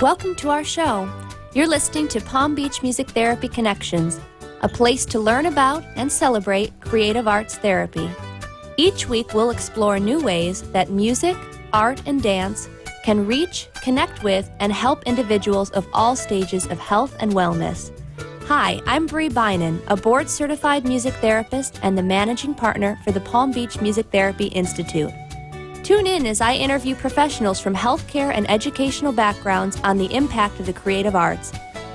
Welcome to our show. You're listening to Palm Beach Music Therapy Connections, a place to learn about and celebrate creative arts therapy. Each week we'll explore new ways that music, art, and dance can reach, connect with, and help individuals of all stages of health and wellness. Hi, I'm Bree Bynan, a board-certified music therapist and the managing partner for the Palm Beach Music Therapy Institute. Tune in as I interview professionals from healthcare and educational backgrounds on the impact of the creative arts.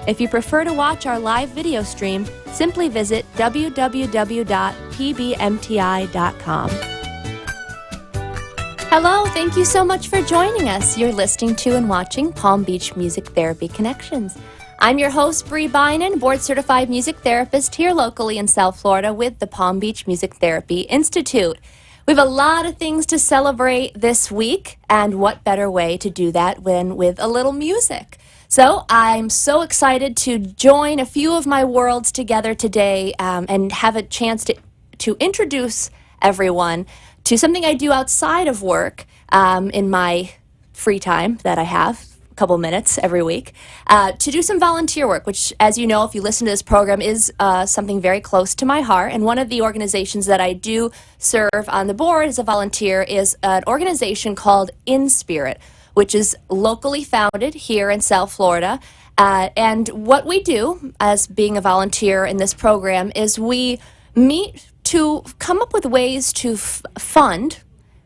If you prefer to watch our live video stream, simply visit www.pbmti.com. Hello, thank you so much for joining us. You're listening to and watching Palm Beach Music Therapy Connections. I'm your host, Bree Bynan, board-certified music therapist here locally in South Florida with the Palm Beach Music Therapy Institute. We have a lot of things to celebrate this week, and what better way to do that than with a little music? So I'm so excited to join a few of my worlds together today and have a chance to introduce everyone to something I do outside of work in my free time that I have. Couple minutes every week to do some volunteer work, which, as you know, if you listen to this program, is something very close to my heart. And one of the organizations that I do serve on the board as a volunteer is an organization called In Spirit, which is locally founded here in South Florida. And what we do as being a volunteer in this program is we meet to come up with ways to fund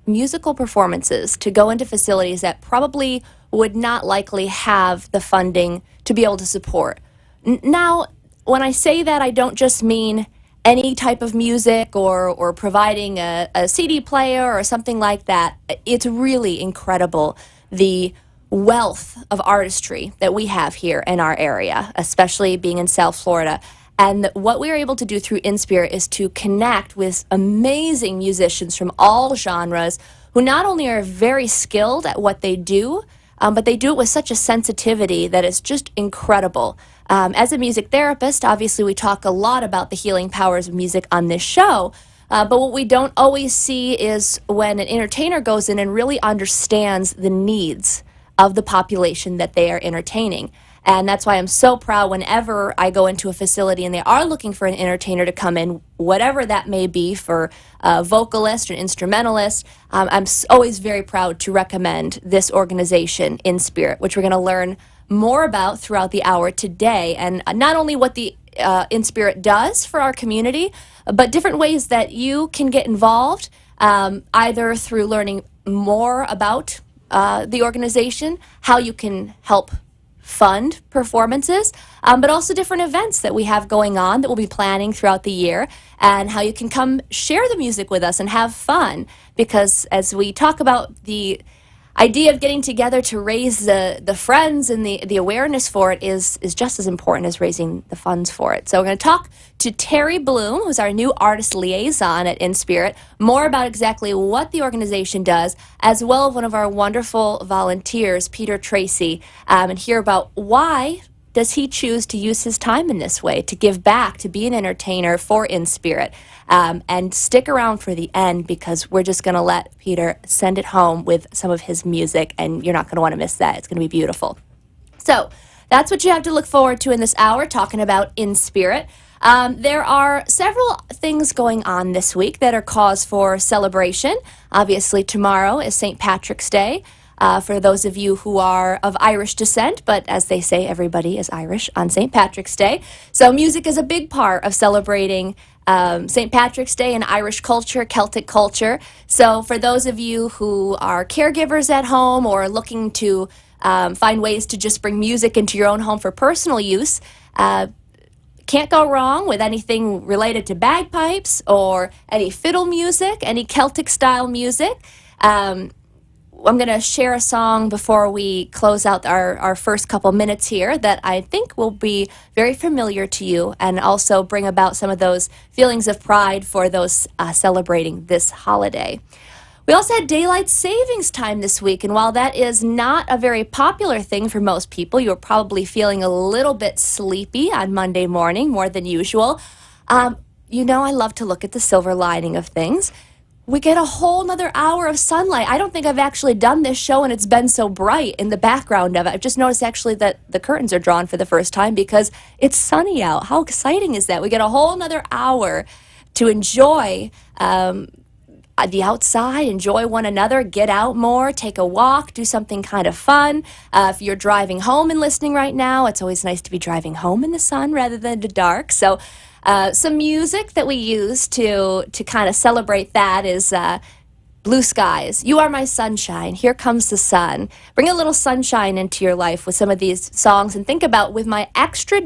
musical performances to go into facilities that probably would not likely have the funding to be able to support. Now, when I say that, I don't just mean any type of music or providing a CD player or something like that. It's really incredible the wealth of artistry that we have here in our area, especially being in South Florida. And what we are able to do through In Spirit is to connect with amazing musicians from all genres who not only are very skilled at what they do, but they do it with such a sensitivity that is just incredible. As a music therapist, obviously we talk a lot about the healing powers of music on this show, but what we don't always see is when an entertainer goes in and really understands the needs of the population that they are entertaining. And that's why I'm so proud whenever I go into a facility and they are looking for an entertainer to come in, whatever that may be, for a vocalist or an instrumentalist. I'm always very proud to recommend this organization, In Spirit, which we're going to learn more about throughout the hour today. And not only what the In Spirit does for our community, but different ways that you can get involved, either through learning more about the organization, how you can help fund performances, but also different events that we have going on that we'll be planning throughout the year, and how you can come share the music with us and have fun, because as we talk about the idea of getting together to raise the friends and the awareness for it is just as important as raising the funds for it. So we're going to talk to Terry Bloom, who's our new artist liaison at In Spirit, more about exactly what the organization does, as well as one of our wonderful volunteers, Peter Tracy, and hear about why does he choose to use his time in this way, to give back, to be an entertainer for In Spirit. And stick around for the end, because we're just going to let Peter send it home with some of his music, and you're not going to want to miss that. It's going to be beautiful. So that's what you have to look forward to in this hour, talking about In Spirit. There are several things going on this week that are cause for celebration. Obviously, tomorrow is St. Patrick's Day. For those of you who are of Irish descent, but as they say, everybody is Irish on St. Patrick's Day. So music is a big part of celebrating St. Patrick's Day and Irish culture, Celtic culture. So for those of you who are caregivers at home or looking to find ways to just bring music into your own home for personal use, can't go wrong with anything related to bagpipes or any fiddle music, any Celtic style music. I'm going to share a song before we close out our first couple minutes here that I think will be very familiar to you, and also bring about some of those feelings of pride for those celebrating this holiday. We also had daylight savings time this week, and while that is not a very popular thing for most people, you're probably feeling a little bit sleepy on Monday morning, more than usual. I love to look at the silver lining of things. we get a whole nother hour of sunlight. I don't think I've actually done this show and it's been so bright in the background of it. I've just noticed actually that the curtains are drawn for the first time because it's sunny out. How exciting is that? We get a whole nother hour to enjoy the outside, enjoy one another, get out more, take a walk, do something kind of fun. If you're driving home and listening right now, it's always nice to be driving home in the sun rather than the dark. So some music that we use to kind of celebrate that is Blue Skies, You Are My Sunshine, Here Comes the Sun. Bring a little sunshine into your life with some of these songs and think about with my extra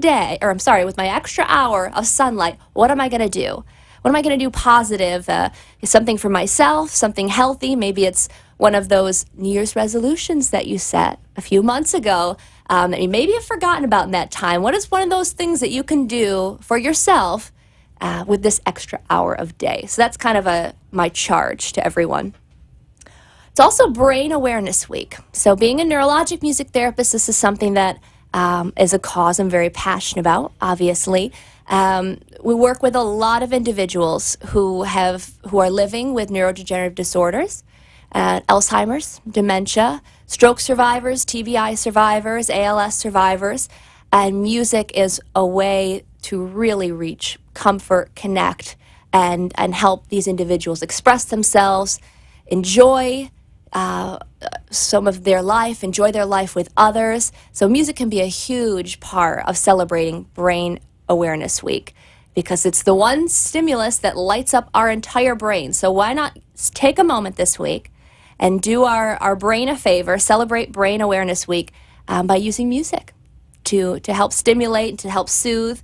hour of sunlight, what am I going to do? What am I going to do positive? Something for myself, something healthy. Maybe it's one of those New Year's resolutions that you set a few months ago that you maybe have forgotten about in that time. What is one of those things that you can do for yourself with this extra hour of day? So that's kind of my charge to everyone. It's also Brain Awareness Week. So being a neurologic music therapist, this is something that is a cause I'm very passionate about, obviously. We work with a lot of individuals who are living with neurodegenerative disorders, Alzheimer's, dementia, stroke survivors, TBI survivors, ALS survivors, and music is a way to really reach, comfort, connect, and help these individuals express themselves, enjoy some of their life, enjoy their life with others. So music can be a huge part of celebrating Brain Awareness Week because it's the one stimulus that lights up our entire brain. So why not take a moment this week and do our brain a favor, celebrate Brain Awareness Week by using music to help stimulate, to help soothe.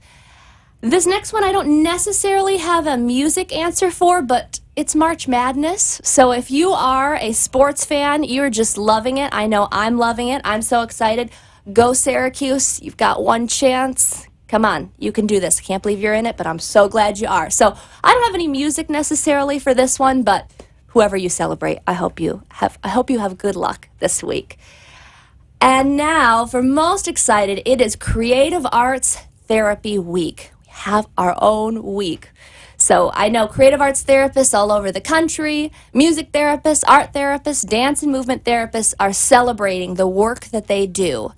This next one I don't necessarily have a music answer for, but it's March Madness. So if you are a sports fan, you're just loving it. I know I'm loving it. I'm so excited. Go Syracuse. You've got one chance. Come on, you can do this. I can't believe you're in it, but I'm so glad you are. So I don't have any music necessarily for this one, but whoever you celebrate, I hope you have good luck this week. And now, for most excited, it is Creative Arts Therapy Week. We have our own week. So I know creative arts therapists all over the country, music therapists, art therapists, dance and movement therapists are celebrating the work that they do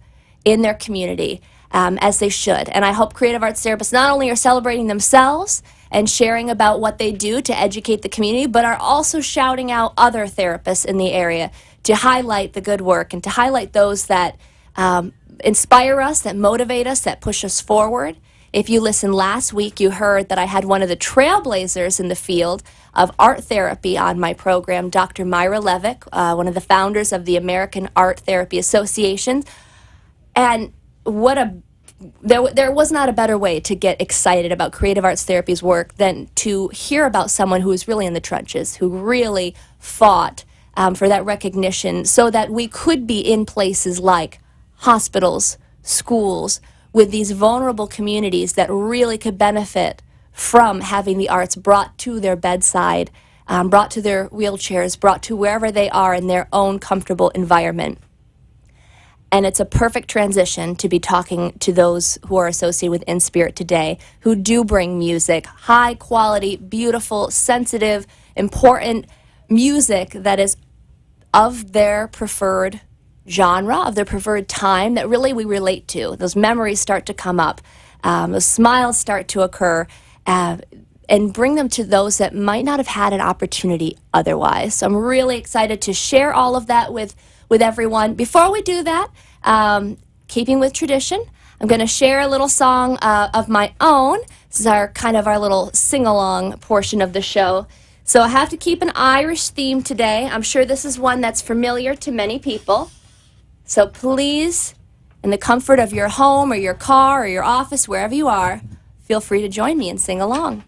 in their community. As they should. And I hope creative arts therapists not only are celebrating themselves and sharing about what they do to educate the community, but are also shouting out other therapists in the area to highlight the good work and to highlight those that inspire us, that motivate us, that push us forward. If you listened last week, you heard that I had one of the trailblazers in the field of art therapy on my program, Dr. Myra Levick, one of the founders of the American Art Therapy Association. And there was not a better way to get excited about creative arts therapy's work than to hear about someone who is really in the trenches, who really fought for that recognition so that we could be in places like hospitals, schools, with these vulnerable communities that really could benefit from having the arts brought to their bedside, brought to their wheelchairs, brought to wherever they are in their own comfortable environment. And it's a perfect transition to be talking to those who are associated with InSpirit today, who do bring music, high quality, beautiful, sensitive, important music that is of their preferred genre, of their preferred time that really we relate to. Those memories start to come up, those smiles start to occur, and bring them to those that might not have had an opportunity otherwise. So I'm really excited to share all of that with everyone. Before we do that, keeping with tradition, I'm going to share a little song of my own. This is our little sing-along portion of the show. So I have to keep an Irish theme today. I'm sure this is one that's familiar to many people. So please, in the comfort of your home or your car or your office, wherever you are, feel free to join me and sing along.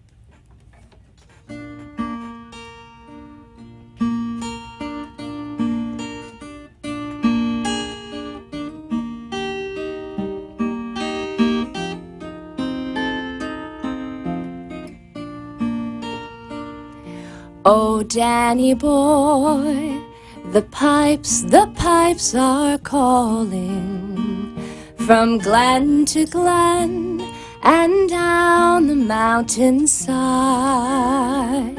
Oh, Danny boy, the pipes are calling from glen to glen and down the mountainside.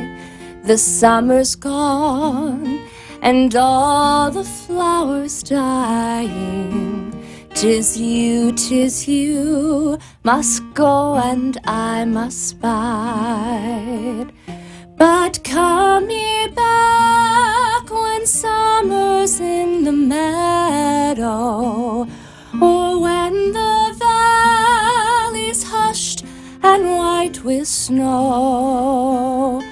The summer's gone, and all the flowers dying. 'Tis you, must go and I must bide. But come ye back when summer's in the meadow, or when the valley's hushed and white with snow.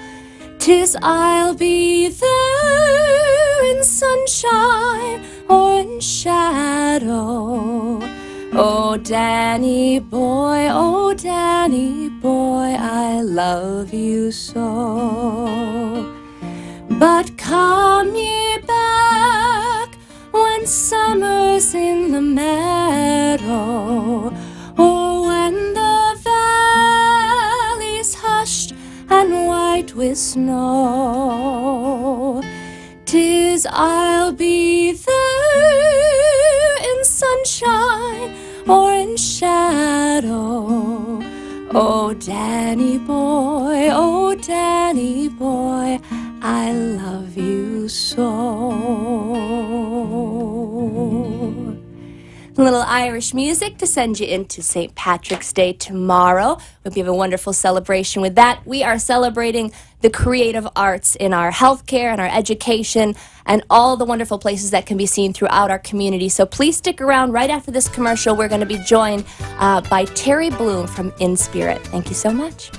'Tis I'll be there in sunshine or in shadow. Oh, Danny boy, I love you so. But come ye back when summer's in the meadow, or when the valley's hushed and white with snow. 'Tis I'll be there in sunshine or in shadow. Oh, Danny boy, I love you so. A little Irish music to send you into St. Patrick's Day tomorrow. Hope you have a wonderful celebration with that. We are celebrating the creative arts in our healthcare and our education and all the wonderful places that can be seen throughout our community. So please stick around. Right after this commercial, we're going to be joined by Terry Bloom from In Spirit. Thank you so much.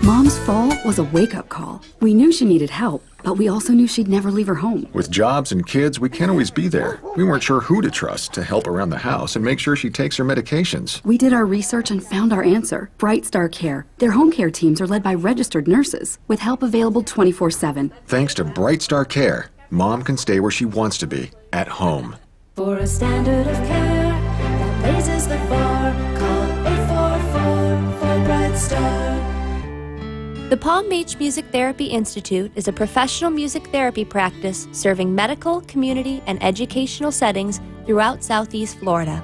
Mom's fall was a wake-up call. We knew she needed help, but we also knew she'd never leave her home. With jobs and kids, we can't always be there. We weren't sure who to trust to help around the house and make sure she takes her medications. We did our research and found our answer. Bright Star Care. Their home care teams are led by registered nurses, with help available 24/7. Thanks to Bright Star Care, Mom can stay where she wants to be, at home. For a standard of care that raises the bar, call 844 for Bright Star. The Palm Beach Music Therapy Institute is a professional music therapy practice serving medical, community, and educational settings throughout Southeast Florida.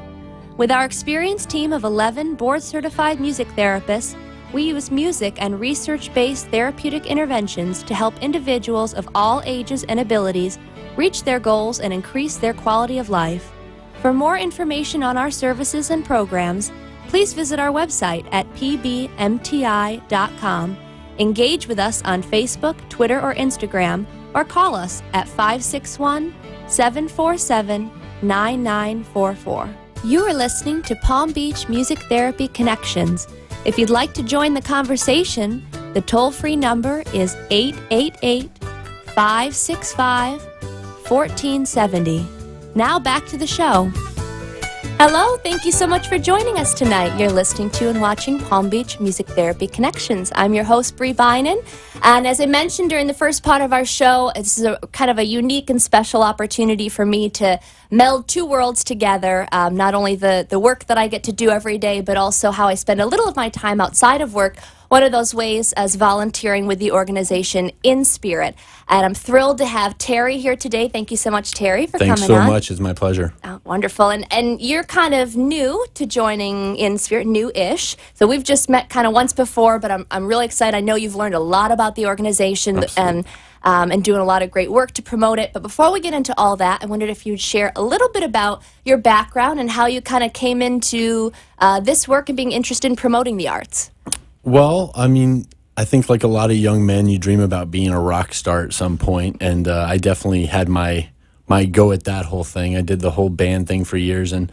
With our experienced team of 11 board-certified music therapists, we use music and research-based therapeutic interventions to help individuals of all ages and abilities reach their goals and increase their quality of life. For more information on our services and programs, please visit our website at pbmti.com. Engage with us on Facebook, Twitter, or Instagram, or call us at 561-747-9944. You are listening to Palm Beach Music Therapy Connections. If you'd like to join the conversation, the toll-free number is 888-565-1470. Now back to the show. Hello, thank you so much for joining us tonight. You're listening to and watching Palm Beach Music Therapy Connections. I'm your host, Bree Bynan, and as I mentioned during the first part of our show, this is a kind of a unique and special opportunity for me to meld two worlds together, not only the work that I get to do every day, but also how I spend a little of my time outside of work. One of those ways as volunteering with the organization In Spirit. And I'm thrilled to have Terry here today. Thank you so much, Terry, for coming on. Thanks so much. It's my pleasure. Oh, wonderful. And you're kind of new to joining In Spirit, new-ish. So we've just met kind of once before, but I'm really excited. I know you've learned a lot about the organization and doing a lot of great work to promote it. But before we get into all that, I wondered if you'd share a little bit about your background and how you kind of came into this work and being interested in promoting the arts. Well, I mean, I think like a lot of young men, you dream about being a rock star at some point, and I definitely had my go at that whole thing. I did the whole band thing for years, and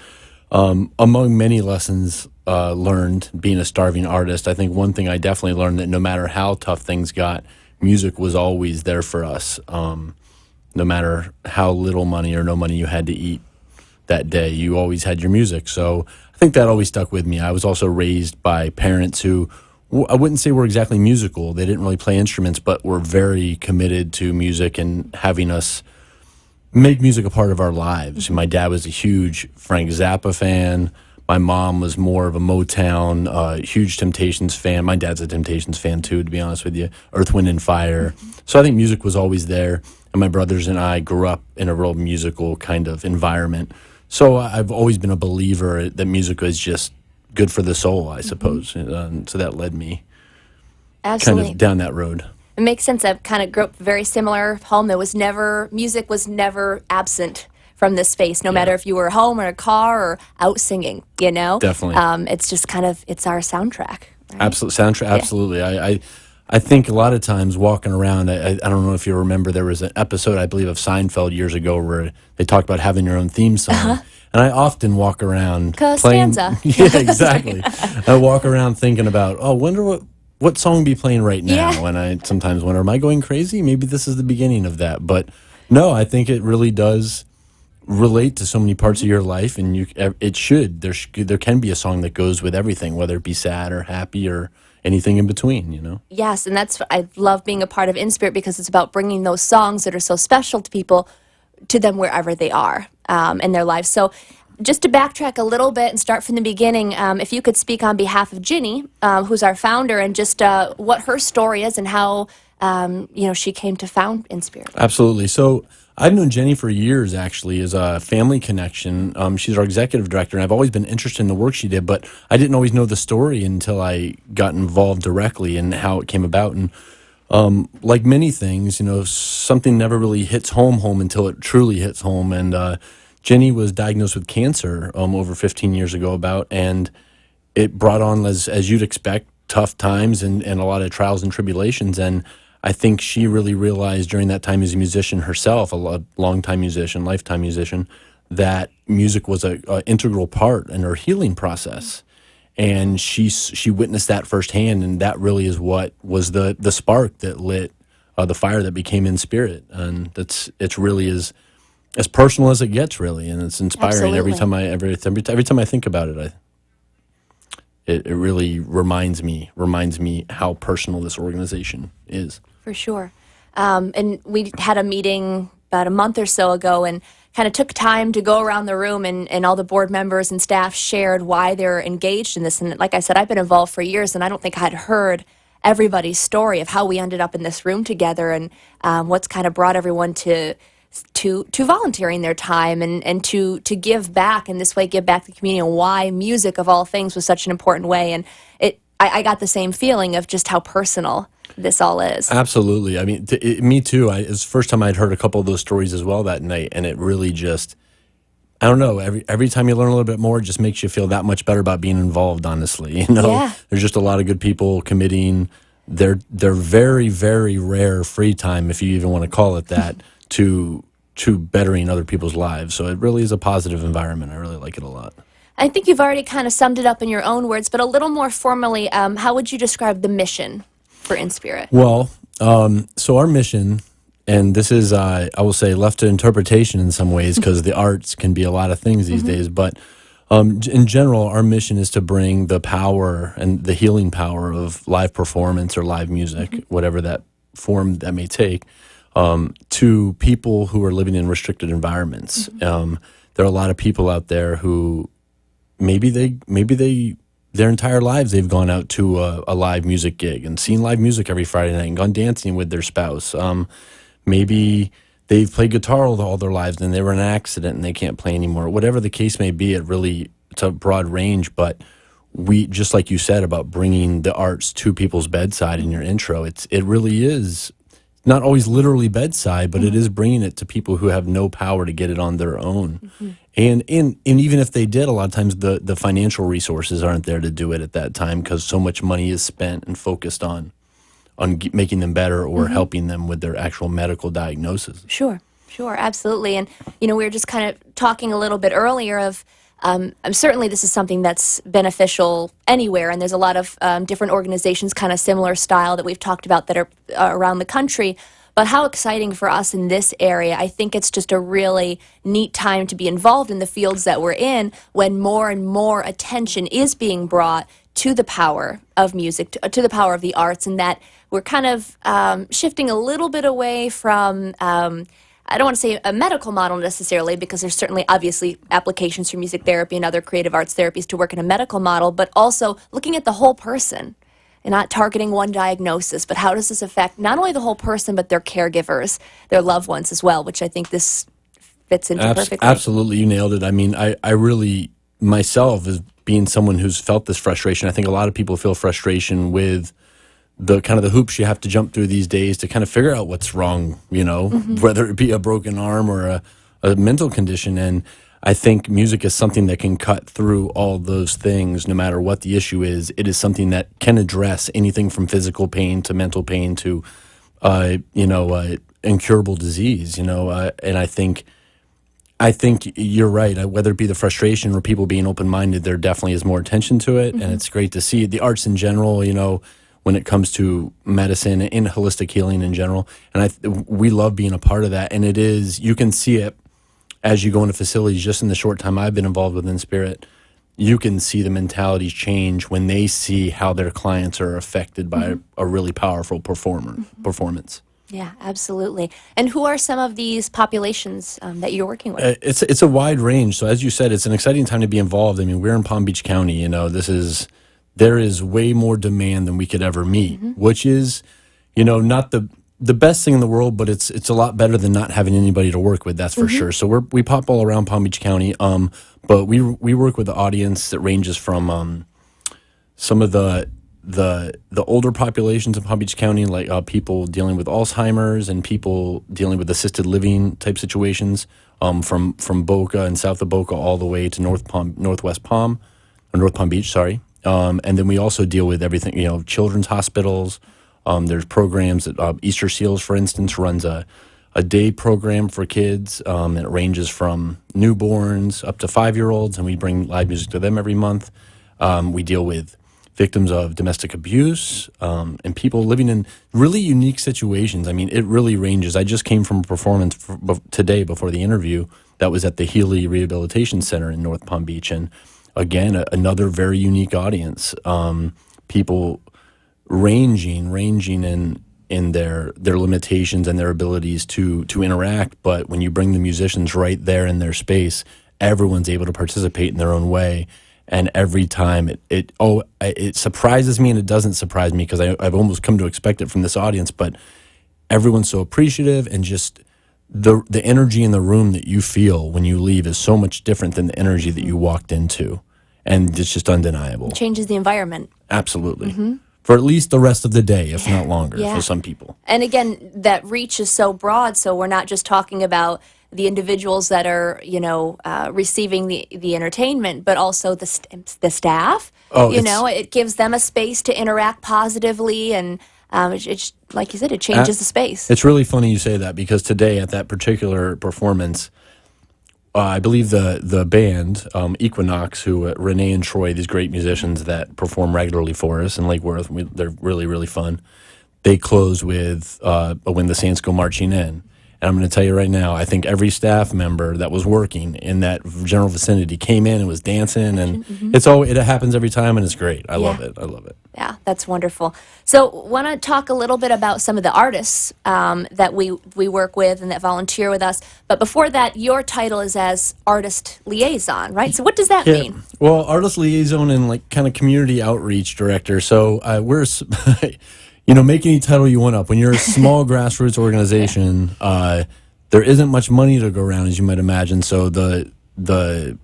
among many lessons learned being a starving artist, I think one thing I definitely learned that no matter how tough things got, music was always there for us. No matter how little money or no money you had to eat that day, you always had your music. So I think that always stuck with me. I was also raised by parents who I wouldn't say were exactly musical. They didn't really play instruments, but were very committed to music and having us make music a part of our lives. My dad was a huge Frank Zappa fan. My mom was more of a Motown, huge Temptations fan. My dad's a Temptations fan too, to be honest with you. Earth, Wind, and Fire. So I think music was always there. And my brothers and I grew up in a real musical kind of environment. So I've always been a believer that music is just good for the soul, I suppose. So that led me kind Absolutely. of down that road. It makes sense. I kind of grew up very similar home. Music was never absent from this space, no matter if you were home or in a car or out singing, you know? Definitely. It's just it's our soundtrack. Right? Absolutely, soundtrack. Absolutely. I think a lot of times walking around, I don't know if you remember, there was an episode, I believe, of Seinfeld years ago where they talked about having your own theme song. And I often walk around playing. Costanza. Yeah, exactly. I walk around thinking about, wonder what song be playing right now. Yeah. And I sometimes wonder, am I going crazy? Maybe this is the beginning of that. But no, I think it really does relate to so many parts of your life, and it should. There can be a song that goes with everything, whether it be sad or happy or anything in between, you know? Yes, and I love being a part of In Spirit because it's about bringing those songs that are so special to people to them wherever they are in their lives. So just to backtrack a little bit and start from the beginning, if you could speak on behalf of Ginny, who's our founder, and just what her story is and how she came to found In Spirit. Absolutely. So I've known Jenny for years, actually, as a family connection. She's our executive director, and I've always been interested in the work she did, but I didn't always know the story until I got involved directly and how it came about. And like many things, something never really hits home until it truly hits home. And Jenny was diagnosed with cancer over 15 years ago and it brought on, as you'd expect, tough times and a lot of trials and tribulations. And I think she really realized during that time as a musician herself, a longtime musician, lifetime musician, that music was an integral part in her healing process. And she witnessed that firsthand, and that really is what was the spark that lit the fire that became In Spirit. And it's really as personal as it gets, really, and it's inspiring. Absolutely. Every time I think about it, it really reminds me how personal this organization is. For sure. And we had a meeting about a month or so ago and kind of took time to go around the room and all the board members and staff shared why they're engaged in this. And like I said, I've been involved for years and I don't think I had heard everybody's story of how we ended up in this room together and what's kind of brought everyone to volunteering their time and to give back in this way, give back to the community, and why music of all things was such an important way. And I got the same feeling of just how personal this all is. Absolutely. I mean, me too. It's the first time I'd heard a couple of those stories as well that night, and it really just, I don't know, every time you learn a little bit more, it just makes you feel that much better about being involved, honestly. Yeah. There's just a lot of good people committing their very, very rare free time, if you even want to call it that, to bettering other people's lives. So it really is a positive environment. I really like it a lot. I think you've already kind of summed it up in your own words, but a little more formally, how would you describe the mission for In Spirit? Well, so our mission, and this is, I will say, left to interpretation in some ways because the arts can be a lot of things these days, but in general, our mission is to bring the power and the healing power of live performance or live music, whatever that form that may take, to people who are living in restricted environments. There are a lot of people out there who maybe their entire lives they've gone out to a live music gig and seen live music every Friday night and gone dancing with their spouse. Maybe they've played guitar all their lives and they were in an accident and they can't play anymore. Whatever the case may be, it's a broad range, but we, just like you said about bringing the arts to people's bedside in your intro, it really is not always literally bedside, but it is bringing it to people who have no power to get it on their own. And even if they did, a lot of times the financial resources aren't there to do it at that time because so much money is spent and focused on making them better or helping them with their actual medical diagnosis. Sure, absolutely. And, we were just kind of talking a little bit earlier of certainly this is something that's beneficial anywhere, and there's a lot of different organizations kind of similar style that we've talked about that are around the country. But how exciting for us in this area. I think it's just a really neat time to be involved in the fields that we're in when more and more attention is being brought to the power of music, to the power of the arts, and that we're kind of shifting a little bit away from I don't want to say a medical model necessarily, because there's certainly obviously applications for music therapy and other creative arts therapies to work in a medical model, but also looking at the whole person and not targeting one diagnosis, but how does this affect not only the whole person, but their caregivers, their loved ones as well, which I think this fits into perfectly. Absolutely, you nailed it. I mean, I really, myself, as being someone who's felt this frustration, I think a lot of people feel frustration with the kind of the hoops you have to jump through these days to kind of figure out what's wrong, whether it be a broken arm or a mental condition. And I think music is something that can cut through all those things, no matter what the issue is. It is something that can address anything from physical pain to mental pain to, incurable disease, and I think you're right. Whether it be the frustration or people being open-minded, there definitely is more attention to it, and it's great to see. The arts in general, when it comes to medicine and holistic healing in general, and we love being a part of that. And it is, you can see it as you go into facilities. Just in the short time I've been involved with Inspirit, you can see the mentalities change when they see how their clients are affected by a really powerful performance. Yeah, absolutely. And who are some of these populations that you're working with? It's a wide range. So as you said, it's an exciting time to be involved. I mean, we're in Palm Beach County. There is way more demand than we could ever meet, which is, not the best thing in the world, but it's a lot better than not having anybody to work with. That's for sure. So we pop all around Palm Beach County. But we work with the audience that ranges from some of the older populations in Palm Beach County, like people dealing with Alzheimer's and people dealing with assisted living type situations, from Boca and south of Boca all the way to North Palm Beach, sorry. And then we also deal with everything, children's hospitals. There's programs that Easter Seals, for instance, runs a day program for kids. And it ranges from newborns up to 5-year-olds, and we bring live music to them every month. We deal with victims of domestic abuse, and people living in really unique situations. I mean, it really ranges. I just came from a performance today before the interview that was at the Healy Rehabilitation Center in North Palm Beach. And again, another very unique audience. People ranging in their limitations and their abilities to interact. But when you bring the musicians right there in their space, everyone's able to participate in their own way. And every time it surprises me, and it doesn't surprise me because I've almost come to expect it from this audience, but everyone's so appreciative, and just the energy in the room that you feel when you leave is so much different than the energy that you walked into. And it's just undeniable. Changes the environment. Absolutely. For at least the rest of the day, if not longer, for some people. And again, that reach is so broad, so we're not just talking about the individuals that are, receiving the entertainment, but also the staff. It gives them a space to interact positively, and it's like you said, it changes the space. It's really funny you say that, because today at that particular performance, I believe the band Equinox, who Renee and Troy, these great musicians that perform regularly for us in Lake Worth, they're really, really fun. They close with When the Saints Go Marching In. And I'm going to tell you right now, I think every staff member that was working in that general vicinity came in and was dancing, and it happens every time, and it's great. I love it. Yeah, that's wonderful. So, want to talk a little bit about some of the artists that we work with and that volunteer with us. But before that, your title is as artist liaison, right? So, what does that mean? Well, artist liaison and kind of community outreach director. So we're. Make any title you want up. When you're a small grassroots organization, there isn't much money to go around, as you might imagine. So the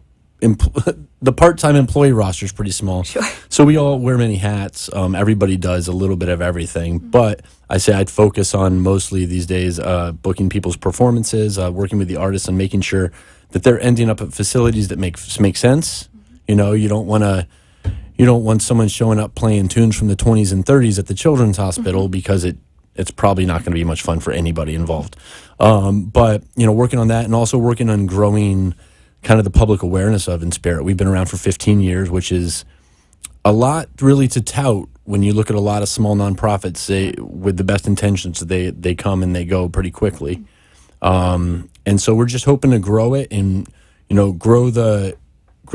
part-time employee roster is pretty small. Sure. So we all wear many hats. Everybody does a little bit of everything. But I say I'd focus on mostly these days booking people's performances, working with the artists, and making sure that they're ending up at facilities that make sense. You don't want someone showing up playing tunes from the 20s and 30s at the Children's Hospital, because it's probably not going to be much fun for anybody involved. But, working on that, and also working on growing kind of the public awareness of Inspirit. We've been around for 15 years, which is a lot really to tout when you look at a lot of small nonprofits. With the best intentions, they come and they go pretty quickly. And so we're just hoping to grow it and, grow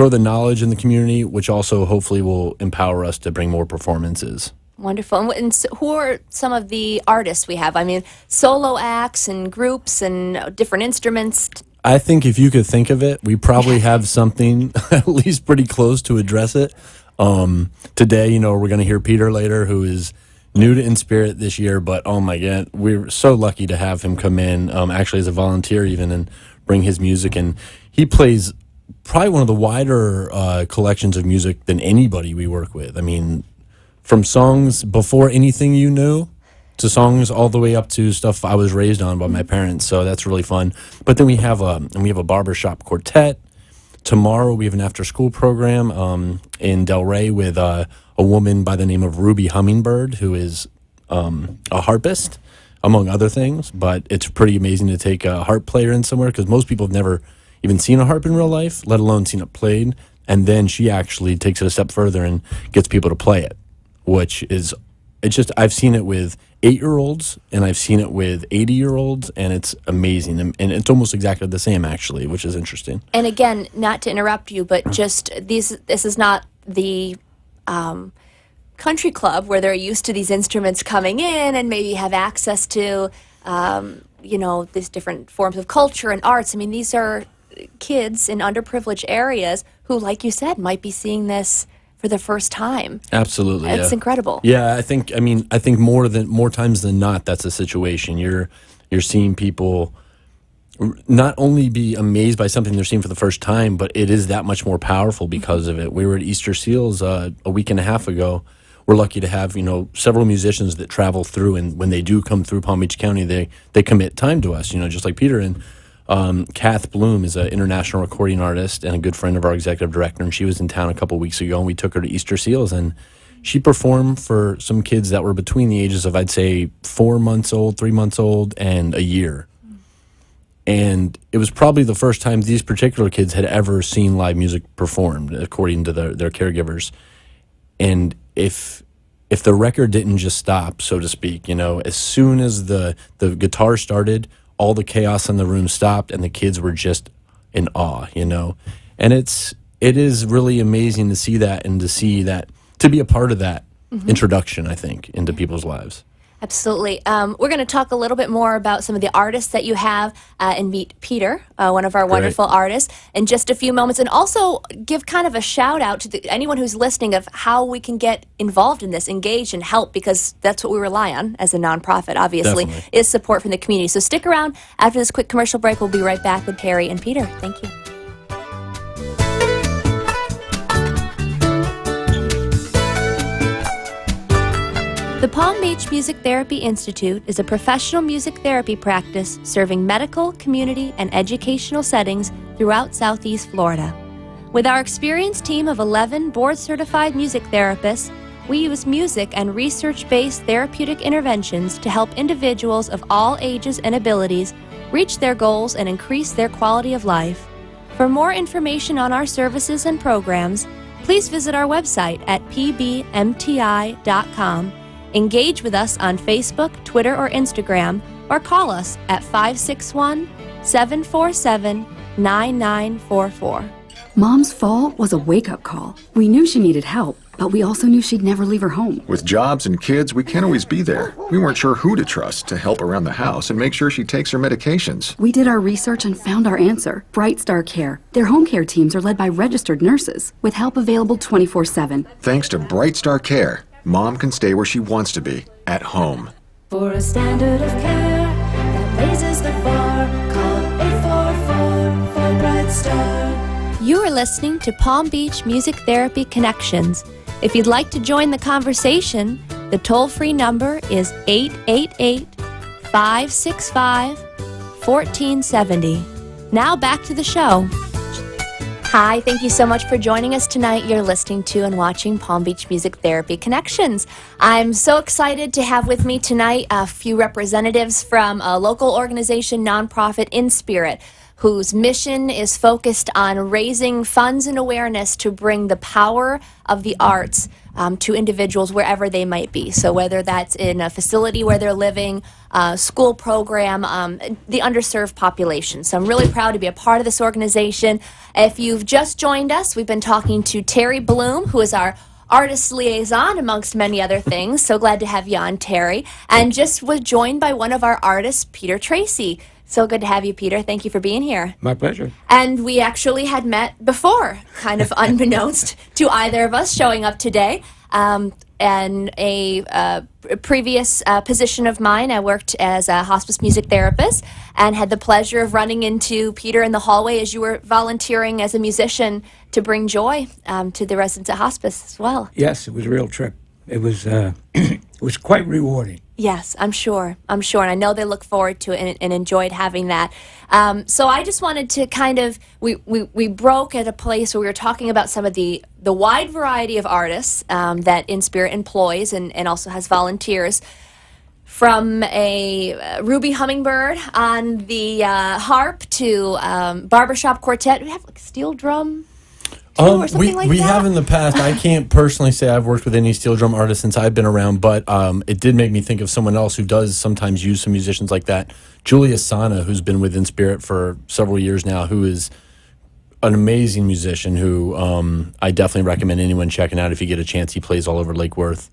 the knowledge in the community, which also hopefully will empower us to bring more performances. Wonderful. And so who are some of the artists we have? I mean, solo acts and groups and different instruments. I think if you could think of it, we probably have something at least pretty close to address it. Today, we're going to hear Peter later, who is new to Inspirit this year, but oh my God, we're so lucky to have him come in, actually as a volunteer even, and bring his music, and he plays probably one of the wider collections of music than anybody we work with. I mean, from songs before anything you knew to songs all the way up to stuff I was raised on by my parents. So that's really fun. But then we have a barbershop quartet. Tomorrow we have an after-school program in Delray with a woman by the name of Ruby Hummingbird, who is a harpist, among other things. But it's pretty amazing to take a harp player in somewhere, because most people have never even seen a harp in real life, let alone seen it played. And then she actually takes it a step further and gets people to play it, which is, it's just, I've seen it with 8-year-olds and I've seen it with 80-year-olds, and it's amazing. And it's almost exactly the same, actually, which is interesting. And again, not to interrupt you, but just this is not the country club where they're used to these instruments coming in and maybe have access to, these different forms of culture and arts. I mean, these are kids in underprivileged areas who, like you said, might be seeing this for the first time. Absolutely. It's incredible. Yeah, I think more times than not, that's the situation. You're seeing people not only be amazed by something they're seeing for the first time, but it is that much more powerful because of it. We were at Easter Seals a week and a half ago. We're lucky to have, several musicians that travel through, and when they do come through Palm Beach County, they commit time to us, just like Peter. And Kath Bloom is an international recording artist and a good friend of our executive director, and she was in town a couple weeks ago, and we took her to Easter Seals, and she performed for some kids that were between the ages of, I'd say, 4 months old, 3 months old, and a year. And it was probably the first time these particular kids had ever seen live music performed, according to their caregivers. And if the record didn't just stop, so to speak, as soon as the guitar started, all the chaos in the room stopped, and the kids were just in awe, And it is really amazing to see that, and to be a part of that introduction, I think, into people's lives. Absolutely. We're going to talk a little bit more about some of the artists that you have and meet Peter, one of our wonderful artists, in just a few moments, and also give kind of a shout out to anyone who's listening of how we can get involved in this, engage and help, because that's what we rely on as a nonprofit, obviously, Definitely. is support from the community. So stick around. After this quick commercial break, we'll be right back with Terry and Peter. Thank you. The Palm Beach Music Therapy Institute is a professional music therapy practice serving medical, community, and educational settings throughout Southeast Florida. With our experienced team of 11 board-certified music therapists, we use music and research-based therapeutic interventions to help individuals of all ages and abilities reach their goals and increase their quality of life. For more information on our services and programs, please visit our website at pbmti.com. Engage with us on Facebook, Twitter, or Instagram, or call us at 561-747-9944. Mom's fall was a wake-up call. We knew she needed help, but we also knew she'd never leave her home. With jobs and kids, we can't always be there. We weren't sure who to trust to help around the house and make sure she takes her medications. We did our research and found our answer, Bright Star Care. Their home care teams are led by registered nurses, with help available 24/7. Thanks to Bright Star Care, Mom can stay where she wants to be, at home. For a standard of care that raises the bar, call 844 for Bright Star. You are listening to Palm Beach Music Therapy Connections. If you'd like to join the conversation, the toll-free number is 888-565-1470. Now back to the show. Hi, thank you so much for joining us tonight. You're listening to and watching Palm Beach Music Therapy Connections. I'm so excited to have with me tonight a few representatives from a local organization, nonprofit In Spirit, whose mission is focused on raising funds and awareness to bring the power of the arts to individuals wherever they might be. So whether that's in a facility where they're living, school program, the underserved population. So I'm really proud to be a part of this organization. If you've just joined us, we've been talking to Terry Bloom, who is our artist liaison, amongst many other things. So glad to have you on, Terry. And just was joined by one of our artists, Peter Tracy. So good to have you, Peter. Thank you for being here. My pleasure. And we actually had met before, kind of unbeknownst to either of us showing up today. in a previous position of mine, I worked as a hospice music therapist and had the pleasure of running into Peter in the hallway as you were volunteering as a musician to bring joy to the residents at hospice as well. Yes, it was a real trip. It was it was quite rewarding. Yes, I'm sure. And I know they look forward to it and enjoyed having that. So I just wanted to kind of, we broke at a place where we were talking about some of the wide variety of artists that InSpirit employs and also has volunteers. From a Ruby Hummingbird on the harp to barbershop quartet. We have like steel drum. Or something like we that? have in the past. I can't personally say I've worked with any steel drum artists since I've been around, but it did make me think of someone else who does sometimes use some musicians like that. Julia Sana, who's been with InSpirit for several years now, who is an amazing musician who I definitely recommend anyone checking out if you get a chance. He plays all over Lake Worth.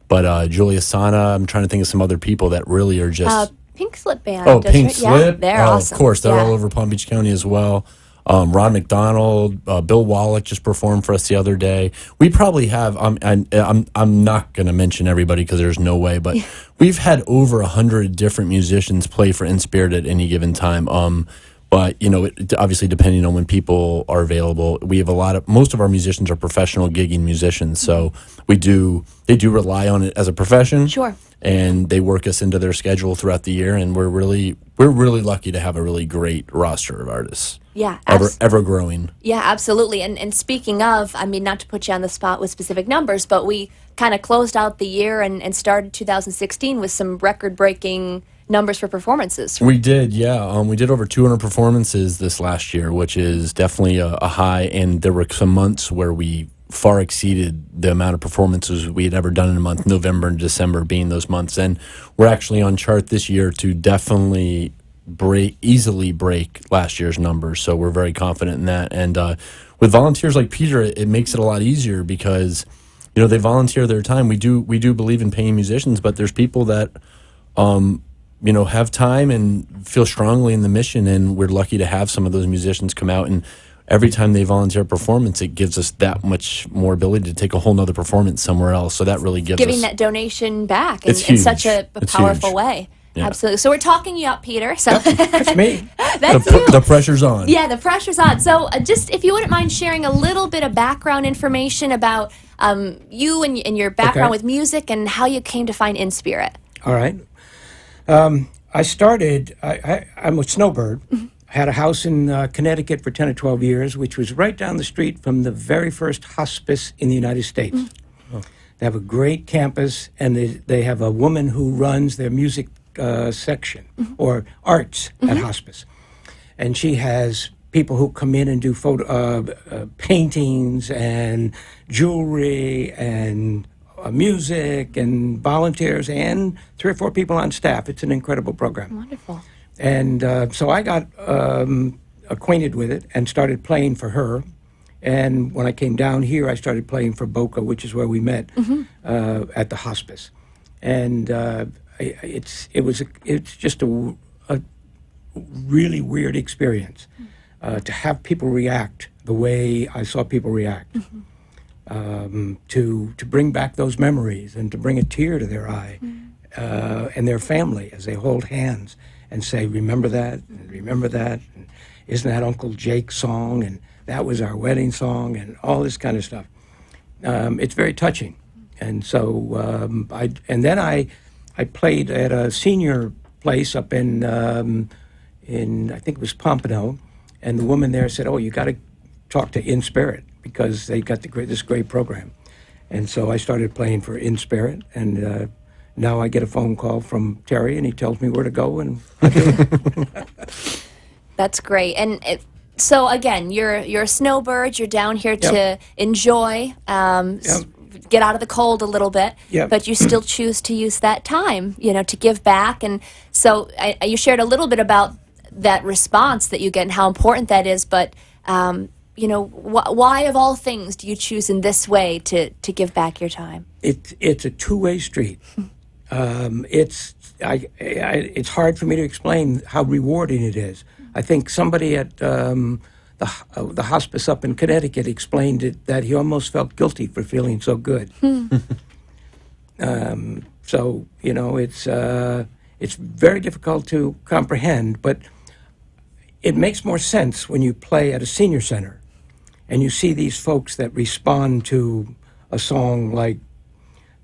But Julia Sana, I'm trying to think of some other people that really are just... Pink Slip Band. Oh, does Pink it? Slip. Yeah, they're awesome. Of course, they're Yeah. all over Palm Beach County as well. Ron McDonald, Bill Wallach just performed for us the other day. We probably have. I'm not going to mention everybody because there's no way, but we've had over 100 different musicians play for InSpirit at any given time. But you know, it, obviously, depending on when people are available, we have most of our musicians are professional gigging musicians, so they do rely on it as a profession. Sure. And they work us into their schedule throughout the year, and we're really lucky to have a really great roster of artists. Yeah, ever growing. Yeah, absolutely. And speaking of, I mean, not to put you on the spot with specific numbers, but we kind of closed out the year and started 2016 with some record-breaking numbers for performances. We did, yeah. We did over 200 performances this last year, which is definitely a high. And there were some months where we far exceeded the amount of performances we had ever done in a month, November and December being those months. And we're actually on chart this year to definitely easily break last year's numbers. So we're very confident in that. And with volunteers like Peter, it makes it a lot easier because, you know, they volunteer their time. We do believe in paying musicians, but there's people that, you know, have time and feel strongly in the mission. And we're lucky to have some of those musicians come out, and every time they volunteer a performance, it gives us that much more ability to take a whole nother performance somewhere else. So that really gives Giving us... that donation back in It's such a It's powerful huge. way. Yeah. Absolutely. So we're talking you up, Peter. So That's me. that's you. The pressure's on. Yeah, the pressure's on. So just if you wouldn't mind sharing a little bit of background information about you and your background Okay. with music and how you came to find InSpirit. All right. I started, I'm a snowbird. I had a house in Connecticut for 10 or 12 years, which was right down the street from the very first hospice in the United States. They have a great campus, and they have a woman who runs their music section or arts at hospice. And she has people who come in and do paintings and jewelry and music and volunteers and 3 or 4 people on staff. It's an incredible program. Wonderful. And so I got acquainted with it and started playing for her. And when I came down here, I started playing for Boca, which is where we met at the hospice. And it's just a really weird experience to have people react the way I saw people react. To bring back those memories and to bring a tear to their eye and their family as they hold hands and say, remember that, and remember that, and isn't that Uncle Jake's song, and that was our wedding song, and all this kind of stuff. It's very touching. And so I played at a senior place up in I think it was Pompano, and the woman there said, oh, you got to talk to InSpirit because they got this great program. And so I started playing for InSpirit, and now I get a phone call from Terry, and he tells me where to go, and I do it. That's great. And so again, you're a snowbird. You're down here to enjoy, get out of the cold a little bit. Yep. But you still choose to use that time, you know, to give back. And so you shared a little bit about that response that you get and how important that is. But you know, why of all things do you choose in this way to give back your time? It's a two-way street. It's hard for me to explain how rewarding it is. I think somebody at the hospice up in Connecticut explained it that he almost felt guilty for feeling so good. So it's very difficult to comprehend, but it makes more sense when you play at a senior center and you see these folks that respond to a song like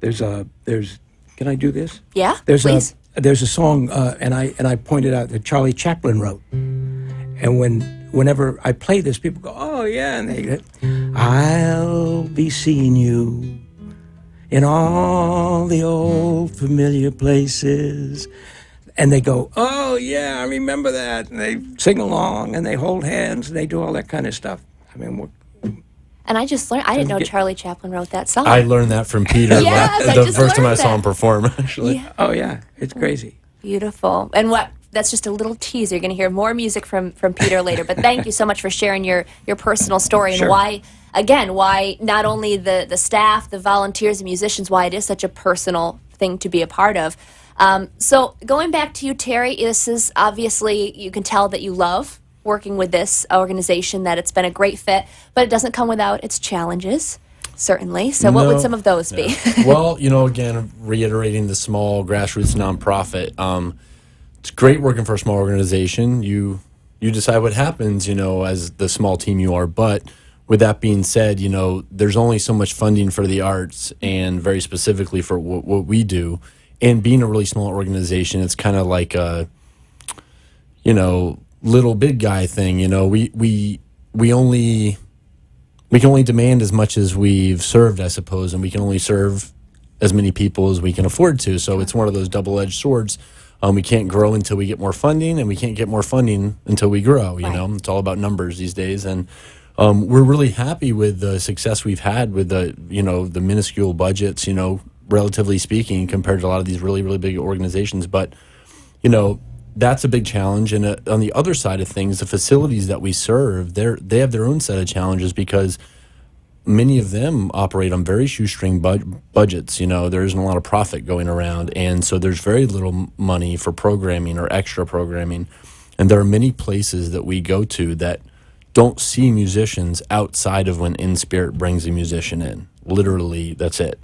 there's can I do this? Yeah, There's please. there's a song and I pointed out that Charlie Chaplin wrote, and whenever I play this, people go, oh yeah, and they I'll be seeing you in all the old familiar places. And they go, oh, yeah, I remember that. And they sing along, and they hold hands, and they do all that kind of stuff. I mean, And I just learned, I didn't know get- Charlie Chaplin wrote that song. I learned that from Peter Yes, I the just first time I learned saw him that. perform, actually. Yeah. oh, yeah, it's crazy. Beautiful. And that's just a little teaser. You're going to hear more music from Peter later. But thank you so much for sharing your personal story and Sure. why not only the staff, the volunteers, the musicians, why it is such a personal thing to be a part of. So going back to you, Terry, this is obviously, you can tell that you love working with this organization, that it's been a great fit, but it doesn't come without its challenges, certainly. So what would No. some of those be? Well, again, reiterating the small grassroots nonprofit, it's great working for a small organization. You decide what happens, as the small team you are. But with that being said, there's only so much funding for the arts, and very specifically for what we do. And being a really small organization, it's kind of like a, little big guy thing. We can only demand as much as we've served, I suppose, and we can only serve as many people as we can afford to. So it's one of those double-edged swords. We can't grow until we get more funding, and we can't get more funding until we grow. Right. It's all about numbers these days, and we're really happy with the success we've had with the minuscule budgets. Relatively speaking, compared to a lot of these really, really big organizations. But, that's a big challenge. And on the other side of things, the facilities that we serve, they have their own set of challenges, because many of them operate on very shoestring budgets. There isn't a lot of profit going around. And so there's very little money for programming or extra programming. And there are many places that we go to that don't see musicians outside of when In Spirit brings a musician in. Literally, that's it.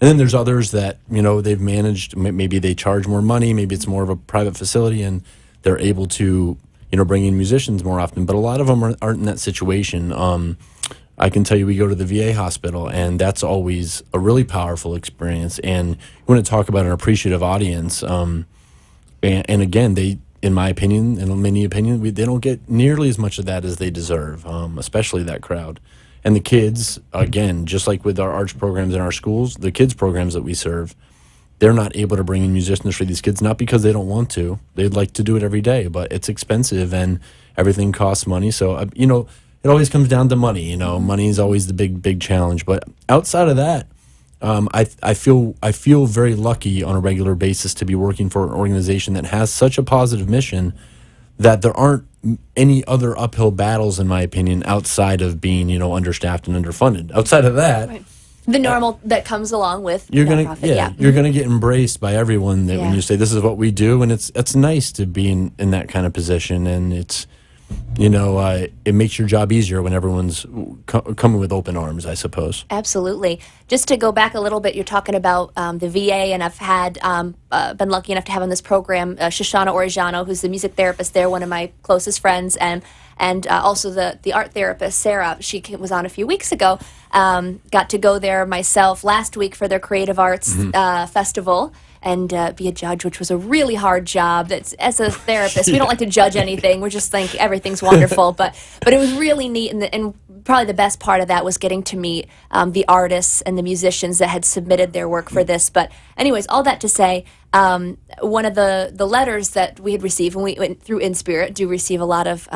And then there's others that, they've managed, maybe they charge more money, maybe it's more of a private facility, and they're able to, bring in musicians more often. But a lot of them aren't in that situation. I can tell you, we go to the VA hospital, and that's always a really powerful experience. And you want to talk about an appreciative audience. And again, they, in my opinion, and in many opinions, they don't get nearly as much of that as they deserve, especially that crowd. And the kids, again, just like with our arts programs in our schools, the kids programs that we serve, they're not able to bring in musicians for these kids, not because they don't want to. They'd like to do it every day, but it's expensive and everything costs money. So, it always comes down to money. Money is always the big challenge. But outside of that, I feel very lucky on a regular basis to be working for an organization that has such a positive mission that there aren't any other uphill battles, in my opinion, outside of being, understaffed and underfunded. Outside of that, The normal that comes along with you're gonna nonprofit, you're gonna get embraced by everyone that when Yeah. you say this is what we do, and it's nice to be in that kind of position, and it's it makes your job easier when everyone's coming with open arms, I suppose. Absolutely. Just to go back a little bit, you're talking about the VA, and I've had been lucky enough to have on this program Shoshana Orejano, who's the music therapist there, one of my closest friends, and also the art therapist Sarah. She was on a few weeks ago. Got to go there myself last week for their Creative Arts Festival. And be a judge, which was a really hard job. That's, as a therapist, we don't like to judge anything. We just think everything's wonderful. But it was really neat, and probably the best part of that was getting to meet the artists and the musicians that had submitted their work for this. But anyways, all that to say, one of the letters that we had received when we went through In Spirit do receive a lot of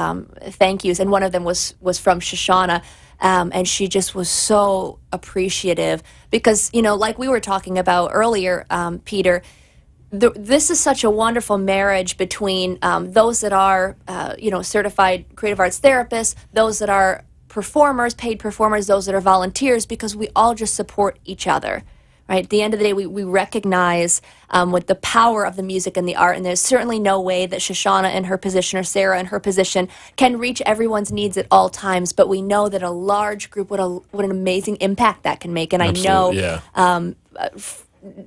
thank yous, and one of them was from Shoshana. And she just was so appreciative because, like we were talking about earlier, Peter, this is such a wonderful marriage between those that are, certified creative arts therapists, those that are performers, paid performers, those that are volunteers, because we all just support each other. Right? At the end of the day, we recognize with the power of the music and the art, and there's certainly no way that Shoshana in her position or Sarah in her position can reach everyone's needs at all times, but we know that a large group, what an amazing impact that can make. And Absolutely, I know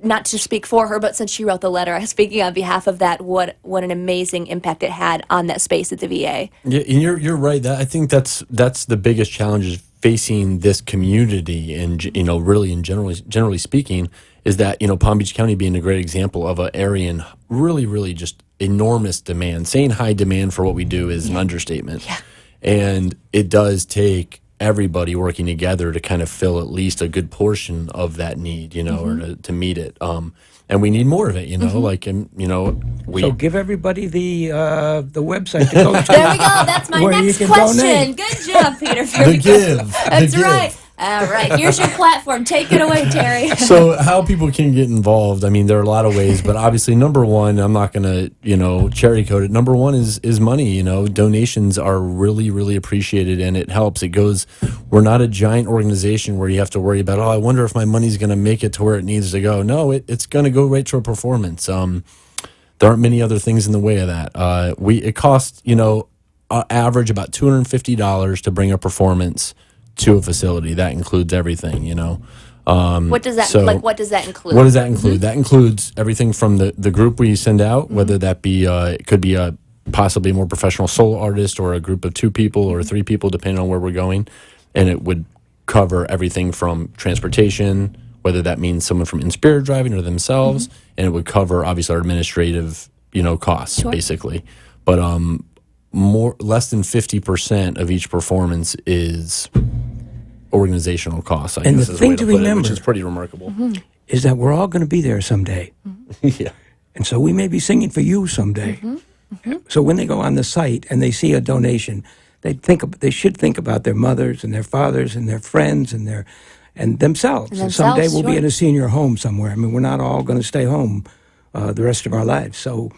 not to speak for her, but since she wrote the letter, speaking on behalf of that, what an amazing impact it had on that space at the VA. Yeah, and you're right. I think that's the biggest challenge is facing this community, and really, and generally speaking, is that Palm Beach County being a great example of an area in really just enormous demand. Saying high demand for what we do is an understatement, and it does take everybody working together to kind of fill at least a good portion of that need, or to meet it. And we need more of it, we. So give everybody the website to go to. There we go. That's my Where you next can question. donate. Good job, Peter. The give. That's the give. right. All right. Here's your platform. Take it away, Terry. So how people can get involved, I mean, there are a lot of ways, but obviously number one, I'm not going to, cherry coat it. Number one is money, donations are really appreciated, and it helps. We're not a giant organization where you have to worry about, I wonder if my money's going to make it to where it needs to go. No, it's going to go right to a performance. There aren't many other things in the way of that. It costs, average about $250 to bring a performance to a facility. That includes everything, What does that What does that include? What does that include? That includes everything from the group we send out, whether that be it could be a possibly a more professional solo artist or a group of 2 people or 3 people, depending on where we're going, and it would cover everything from transportation, whether that means someone from Inspirit driving or themselves, and it would cover obviously our administrative costs basically, but less than 50% of each performance is organizational costs. I And guess the is thing way to put it, remember- which is pretty remarkable. Is that we're all going to be there someday. Yeah. And so we may be singing for you someday. So when they go on the site and they see a donation, they should think about their mothers and their fathers and their friends and themselves. And someday we'll be in a senior home somewhere. I mean, we're not all going to stay home the rest of our lives. So,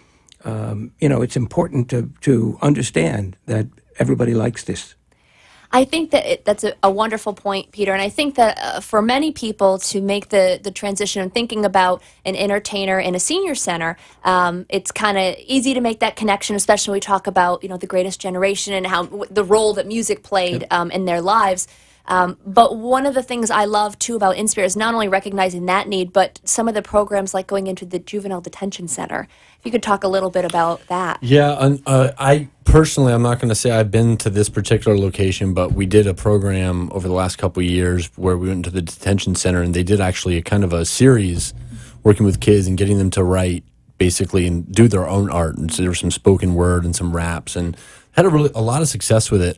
it's important to understand that everybody likes this. I think that that's a wonderful point, Peter. And I think that for many people to make the transition and thinking about an entertainer in a senior center, it's kind of easy to make that connection, especially when we talk about, the greatest generation and how the role that music played in their lives. But one of the things I love, too, about Inspire is not only recognizing that need, but some of the programs like going into the Juvenile Detention Center. If you could talk a little bit about that. Yeah, I personally, I'm not going to say I've been to this particular location, but we did a program over the last couple of years where we went to the detention center, and they did actually a kind of a series working with kids and getting them to write basically and do their own art. And so there was some spoken word and some raps, and had a lot of success with it.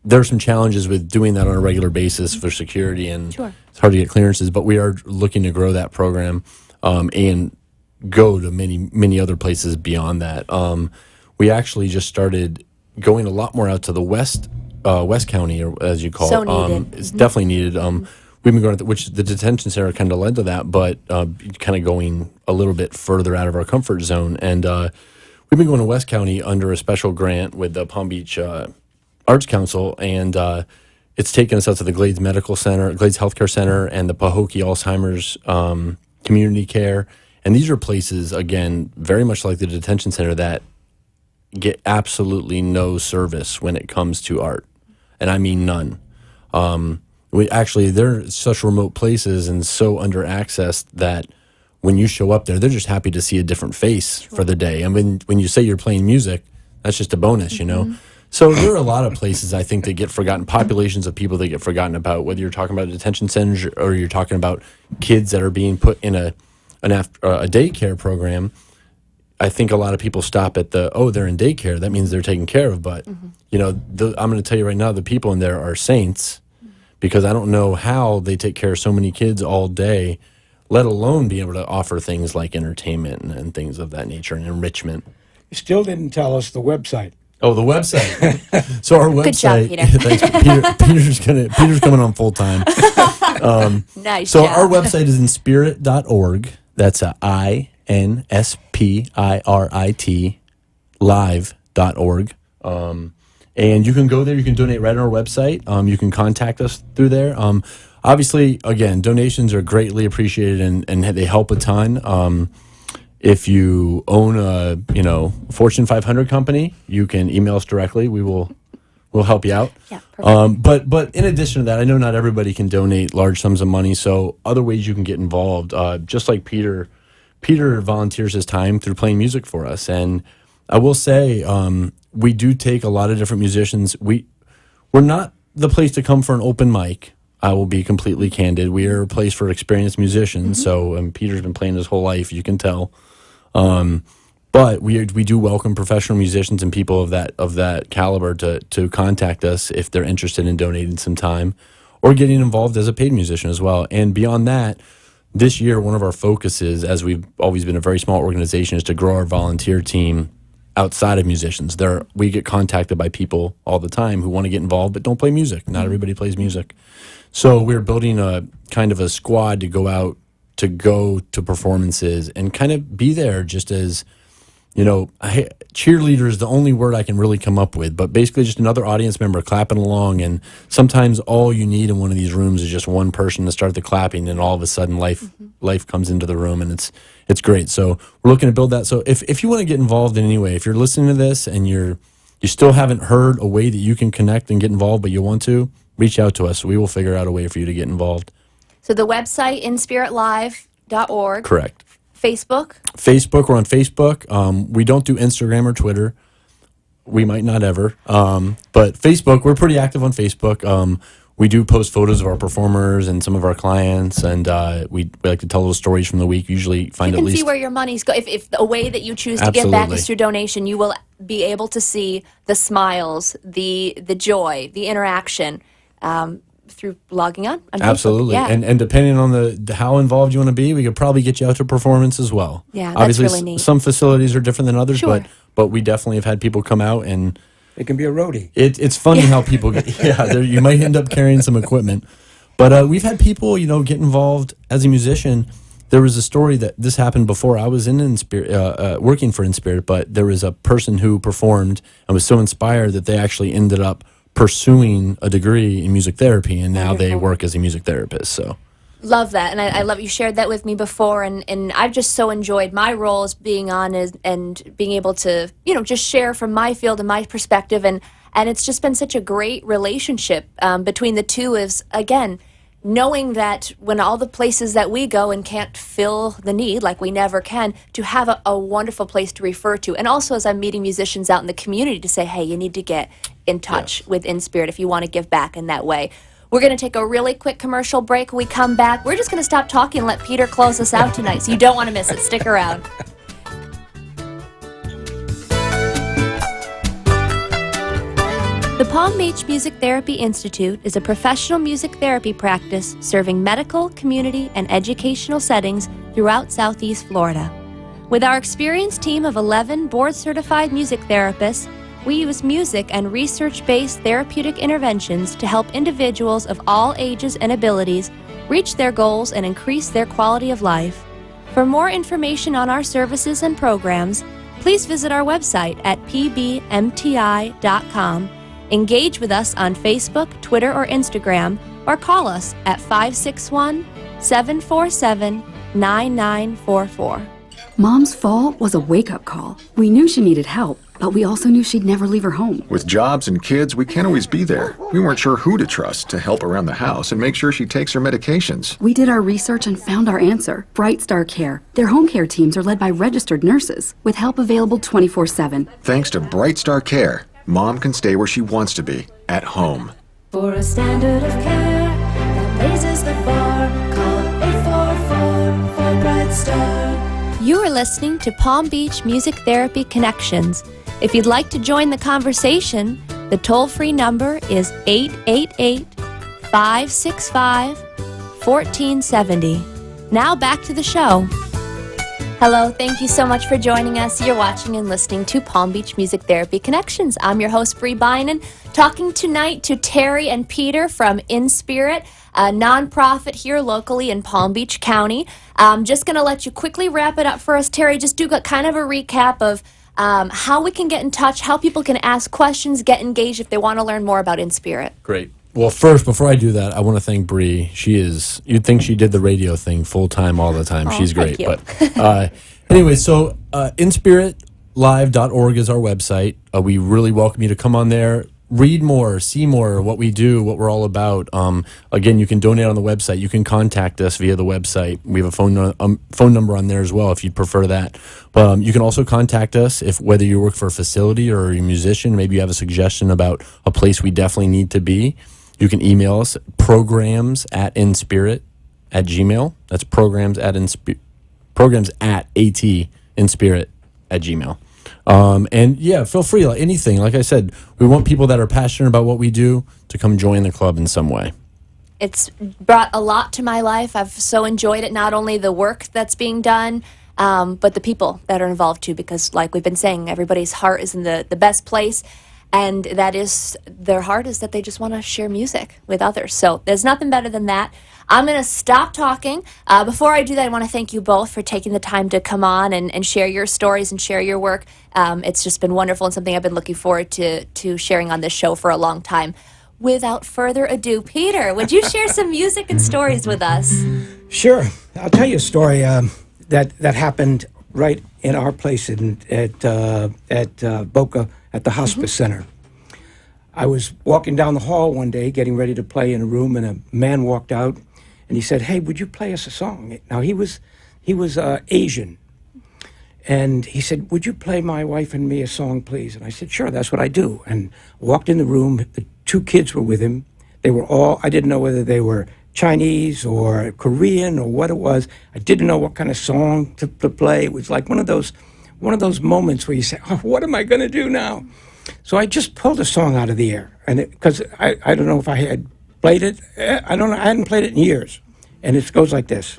There are some challenges with doing that on a regular basis for security, and it's hard to get clearances, but we are looking to grow that program and go to many other places beyond that. We actually just started going a lot more out to the West County, or as you call So it. needed. It's definitely needed. We've been going, which the detention center kind of led to that, but kind of going a little bit further out of our comfort zone. And we've been going to West County under a special grant with the Palm Beach Arts Council, and it's taken us out to the Glades Healthcare Center, and the Pahokee Alzheimer's Community Care. And these are places, again, very much like the detention center, that get absolutely no service when it comes to art. And I mean none. They're such remote places and so under-accessed that when you show up there, they're just happy to see a different face for the day. And when you say you're playing music, that's just a bonus, So there are a lot of places, I think, that get forgotten, populations of people that get forgotten about, whether you're talking about detention centers or you're talking about kids that are being put in a daycare program. I think a lot of people stop at they're in daycare, that means they're taken care of. But, I'm going to tell you right now, the people in there are saints, because I don't know how they take care of so many kids all day, let alone be able to offer things like entertainment and things of that nature and enrichment. You still didn't tell us the website. Oh, the website. So our website. Good job, Peter. Peter's coming on full time. Nice So job. our website is inspirit.org. That's INSPIRIT live.org. And you can go there. You can donate right on our website. You can contact us through there. Obviously, again, donations are greatly appreciated and they help a ton. If you own a Fortune 500 company, you can email us directly. We'll we'll help you out. Yeah, perfect. But in addition to that, I know not everybody can donate large sums of money, so other ways you can get involved. Just like Peter volunteers his time through playing music for us, and I will say we do take a lot of different musicians. We're not the place to come for an open mic. I will be completely candid. We are a place for experienced musicians. So Peter's been playing his whole life, you can tell. But we do welcome professional musicians and people of that caliber to contact us if they're interested in donating some time or getting involved as a paid musician as well. And beyond that, this year, one of our focuses, as we've always been a very small organization, is to grow our volunteer team outside of musicians. We get contacted by people all the time who want to get involved but don't play music. Not everybody plays music. So we're building a kind of a squad to go to performances and kind of be there just as, cheerleader is the only word I can really come up with, but basically just another audience member clapping along. And sometimes all you need in one of these rooms is just one person to start the clapping, and all of a sudden life comes into the room, and it's great. So we're looking to build that. So if you want to get involved in any way, if you're listening to this and you still haven't heard a way that you can connect and get involved, but you want to, reach out to us. We will figure out a way for you to get involved. So the website, inspiritlive.org. Correct. Facebook? Facebook, we're on Facebook. We don't do Instagram or Twitter. We might not ever. But Facebook, we're pretty active on Facebook. We do post photos of our performers and some of our clients, and we like to tell those stories from the week. Usually find You at can least see where your money's going. If a way that you choose to give back is through donation, you will be able to see the smiles, the joy, the interaction through logging on Facebook. Absolutely. Yeah. And depending on the how involved you want to be, we could probably get you out to performance as well. Yeah, that's obviously really neat. Some facilities are different than others, Sure. but we definitely have had people come out, and It can be a roadie. it's funny how people get you might end up carrying some equipment. But we've had people, get involved as a musician. There was a story that this happened before I was in Inspirit, working for Inspirit, but there was a person who performed and was so inspired that they actually ended up pursuing a degree in music therapy, and now they work as a music therapist. So Love that, and I love you shared that with me before, and I've just so enjoyed my roles being on and being able to just share from my field and my perspective, and it's just been such a great relationship between the two. Is again knowing that when all the places that we go and can't fill the need like we never can, to have a wonderful place to refer to, and also as I'm meeting musicians out in the community to say, hey, you need to get in touch with Inspirit if you want to give back in that way. We're going to take a really quick commercial break. When we come back, we're just going to stop talking and let Peter close us out tonight, so you don't want to miss it. Stick around. The Palm Beach Music Therapy Institute is a professional music therapy practice serving medical, community, and educational settings throughout Southeast Florida. With our experienced team of 11 board-certified music therapists, we use music and research-based therapeutic interventions to help individuals of all ages and abilities reach their goals and increase their quality of life. For more information on our services and programs, please visit our website at pbmti.com, engage with us on Facebook, Twitter, or Instagram, or call us at 561-747-9944. Mom's fall was a wake-up call. We knew she needed help, but we also knew she'd never leave her home. With jobs and kids, we can't always be there. We weren't sure who to trust to help around the house and make sure she takes her medications. We did our research and found our answer, Bright Star Care. Their home care teams are led by registered nurses, with help available 24/7. Thanks to Bright Star Care, Mom can stay where she wants to be, at home. For a standard of care that raises the bar, call 844 for Bright Star. You are listening to Palm Beach Music Therapy Connections. If you'd like to join the conversation, the toll-free number is 888-565-1470. Now back to the show. Hello, thank you so much for joining us. You're watching and listening to Palm Beach Music Therapy Connections. I'm your host, Bree Bynan, talking tonight to Terry and Peter from Inspirit, a nonprofit here locally in Palm Beach County. I'm just going to let you quickly wrap it up for us, Terry. Just do kind of a recap of how we can get in touch, how people can ask questions, get engaged if they want to learn more about Inspirit. great. Well, first, before I do that, I want to thank Bree. You'd think she did the radio thing full time all the time. She's great. thank you. But anyway, so inspiritlive.org is our website. We really welcome you to come on there. read more, see more, what we do, what we're all about. Again, you can donate on the website. You can contact us via the website. We have a phone number on there as well if you'd prefer that. You can also contact us if whether you work for a facility or you're a musician, maybe you have a suggestion about a place we definitely need to be. You can email us programs@inspirit@gmail. That's programs at inspirit@gmail. And yeah, feel free, like anything. Like I said, we want people that are passionate about what we do to come join the club in some way. It's brought a lot to my life. I've so enjoyed it, not only the work that's being done, but the people that are involved too, because like we've been saying, everybody's heart is in the best place. And that is, their heart is that they just want to share music with others. So there's nothing better than that. I'm going to stop talking. Before I do that, I want to thank you both for taking the time to come on and share your stories and share your work. It's just been wonderful and something I've been looking forward to sharing on this show for a long time. Without further ado, Peter, would you share some music and stories with us? Sure. I'll tell you a story that happened right in our place at Boca at the Hospice Center. I was walking down the hall one day getting ready to play in a room, and a man walked out and he said, "Hey, would you play us a song?" Now he was Asian, and he said, "Would you play my wife and me a song, please?" And I said, "Sure, that's what I do." And walked in the room. The 2 kids were with him. They were all, I didn't know whether they were Chinese or Korean or what it was. I didn't know what kind of song to play. It was like one of those moments where you say, "Oh, what am I going to do now?" So I just pulled a song out of the air, and because I don't know if I had played it. I don't know. I hadn't played it in years, and it goes like this.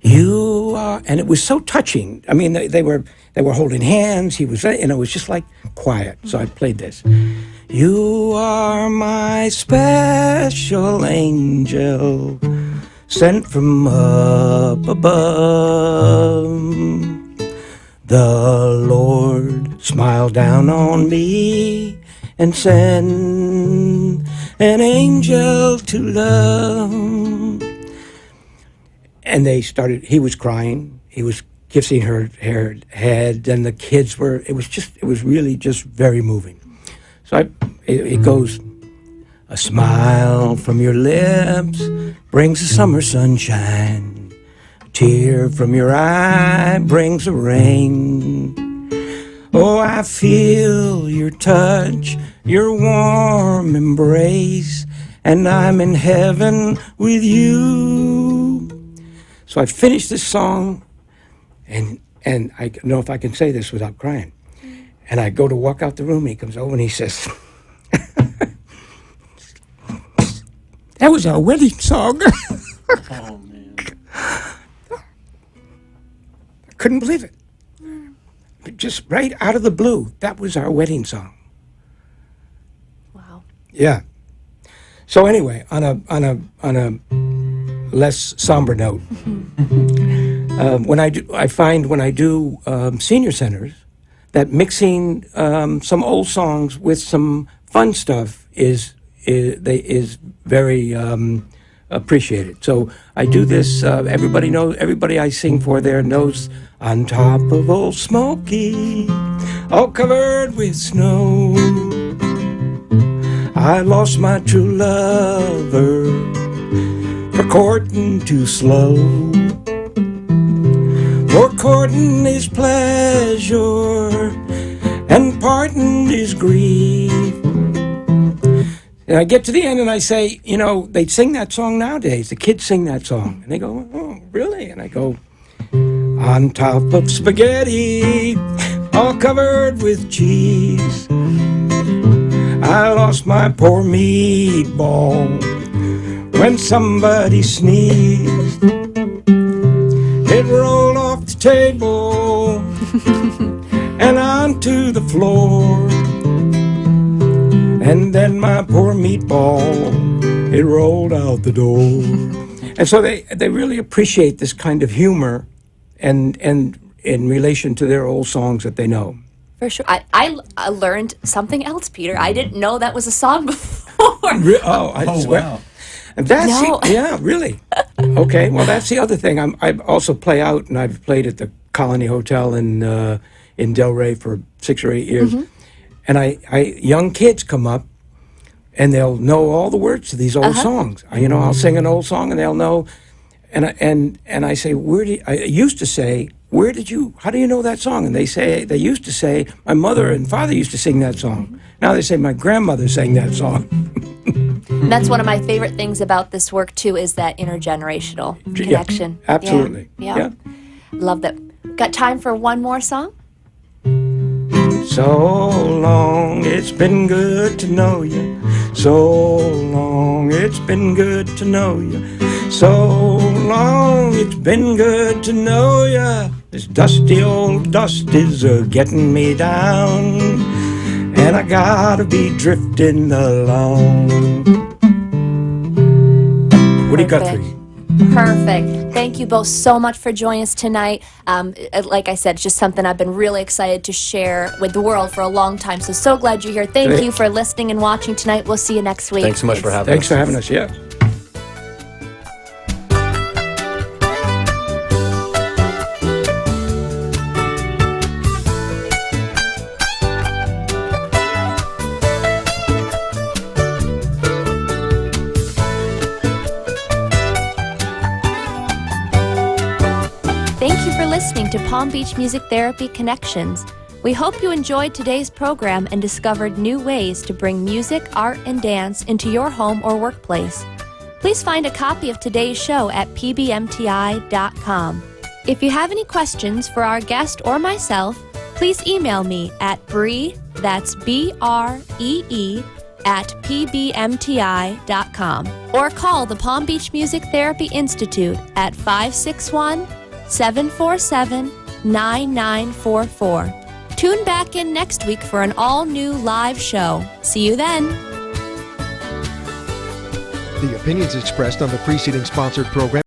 You are, and it was so touching. I mean, they were holding hands. He was, and it was just like quiet. So I played this. You are my special angel, sent from up above. The Lord smiled down on me and sent an angel to love. And he was crying. He was kissing her head, and the kids were, it was really just very moving. So it goes, a smile from your lips brings the summer sunshine. A tear from your eye brings the rain. Oh, I feel your touch, your warm embrace, and I'm in heaven with you. So I finished this song, and I don't know if I can say this without crying. And I go to walk out the room, and he comes over and he says, "That was our wedding song." Oh, man. I couldn't believe it. Just right out of the blue, that was our wedding song. Wow. Yeah. So anyway, on a less somber note, when I do senior centers, that mixing some old songs with some fun stuff is very appreciated. So I do this. Everybody I sing for there knows. On top of Old Smoky, all covered with snow, I lost my true lover for courting too slow. For courting is pleasure, and parting is grief. And I get to the end and I say, they sing that song nowadays. The kids sing that song. And they go, "Oh, really?" And I go, on top of spaghetti, all covered with cheese, I lost my poor meatball when somebody sneezed. It rolled off the table and onto the floor. And then my poor meatball, it rolled out the door. And so they really appreciate this kind of humor and in relation to their old songs that they know. For sure. I learned something else, Peter. I didn't know that was a song before. I swear. Wow. And that's No. yeah, really. Okay, well, that's the other thing. I also play out, and I've played at the Colony Hotel in Delray for 6 or 8 years. And young kids come up, and they'll know all the words to these old songs. I'll sing an old song, and they'll know. And I say, I used to say, how do you know that song? And they used to say, my mother and father used to sing that song. Now they say, my grandmother sang that song. And that's one of my favorite things about this work, too, is that intergenerational connection. Yeah, absolutely. Yeah. Love that. Got time for one more song? So long, it's been good to know you. So long, it's been good to know you. So long, it's been good to know you. This dusty old dust is getting me down, and I gotta be drifting along. Woody Guthrie. Perfect. Thank you both so much for joining us tonight. Like I said, it's just something I've been really excited to share with the world for a long time. So glad you're here. Thank you for listening and watching tonight. We'll see you next week. Thanks so much for having us. Thanks for having us, yeah. Thank you for listening to Palm Beach Music Therapy Connections. We hope you enjoyed today's program and discovered new ways to bring music, art, and dance into your home or workplace. Please find a copy of today's show at pbmti.com. If you have any questions for our guest or myself, please email me at Bree, that's BREE, at pbmti.com, or call the Palm Beach Music Therapy Institute at 561-747-9944. Tune back in next week for an all-new live show. See you then. The opinions expressed on the preceding sponsored program